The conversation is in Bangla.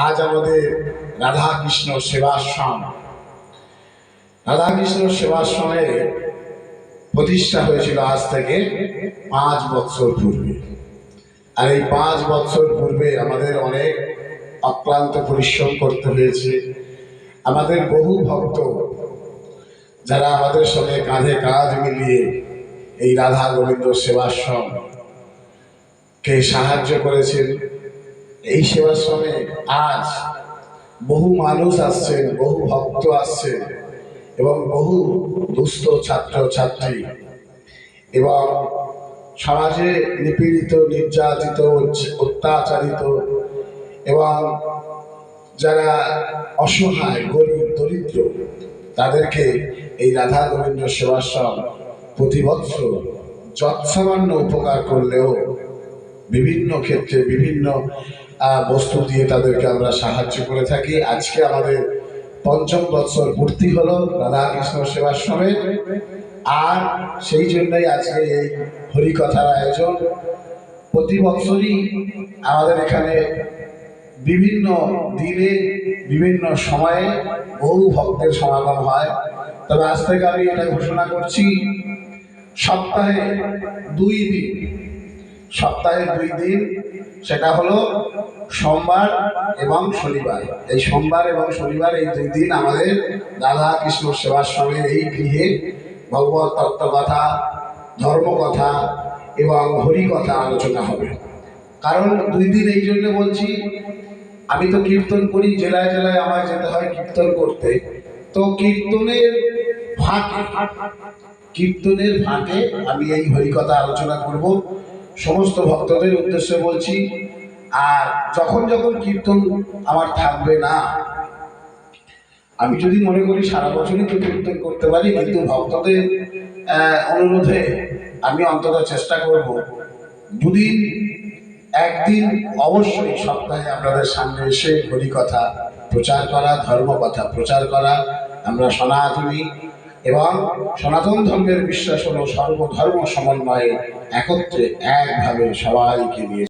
আজ আমাদের রাধা কৃষ্ণ সেবাশ্রম সেবাশ্রমে প্রতিষ্ঠা হয়েছিল আজ থেকে 5 বছর পূর্বে। আর এই 5 বছর পূর্বে আমাদের অনেক অক্লান্ত পরিশ্রম করতে হয়েছে। আমাদের বহু ভক্ত যারা আমাদের সঙ্গে কাঁধে কাঁধ মিলিয়ে এই রাধা গোবিন্দ সেবাশ্রম কে সাহায্য করেছেন। এই সেবাশ্রমে আজ বহু মানুষ আসছেন, বহু ভক্ত আসছেন এবং বহু দুস্থ ছাত্র ছাত্রী এবং সমাজে নিপীড়িত, নির্যাতিত, অত্যাচারিত এবং যারা অসহায়, গরিব, দরিদ্র, তাদেরকে এই রাধা গোবিন্দ সেবাশ্রম প্রতি বছর যৎসামান্য উপকার করলেও বিভিন্ন ক্ষেত্রে বিভিন্ন বস্তু দিয়ে তাদেরকে আমরা সাহায্য করে থাকি। আজকে আমাদের 5ম বছর পূর্তি হলো রাধা কৃষ্ণ সেবাশ্রমে, আর সেই জন্যই আজকে এই হরিকথার আয়োজন। প্রতি বছরই আমাদের এখানে বিভিন্ন দিনে বিভিন্ন সময়ে বহু ভক্তের সমাগম হয়। তবে আজ থেকে আমি এটা ঘোষণা করছি, সপ্তাহে 2 দিন, সেটা হলো সোমবার এবং শনিবার। এই সোমবার এবং শনিবার এই 2 দিন আমাদের রাধা কৃষ্ণ সেবাশ্রমের এই গৃহে ভগবত তত্ত্বকথা, ধর্মকথা এবং হরিকথা আলোচনা হবে। কারণ 2 দিন এই জন্য বলছি, আমি তো কীর্তন করি, জেলায় জেলায় আমায় যেতে হয় কীর্তন করতে। তো কীর্তনের ফাঁকে আমি এই হরিকথা আলোচনা করব। সমস্ত ভক্তদের উদ্দেশ্যে বলছি। আর যখন কীর্তন আমার থাকবে না, আমি যদি মনে করি সারা বছরই তো কীর্তন করতে পারি, কিন্তু ভক্তদের অনুরোধে আমি অন্তত চেষ্টা করব 2 দিন, 1 দিন অবশ্যই সপ্তাহে আপনাদের সামনে এসে হরিকথা প্রচার করা, ধর্মকথা প্রচার করা। আমরা সনাতনী এবং সনাতন ধর্মের বিশ্বাস হলো সর্বধর্ম সমন্বয়ে একত্রে একভাবে সবাইকে নিয়ে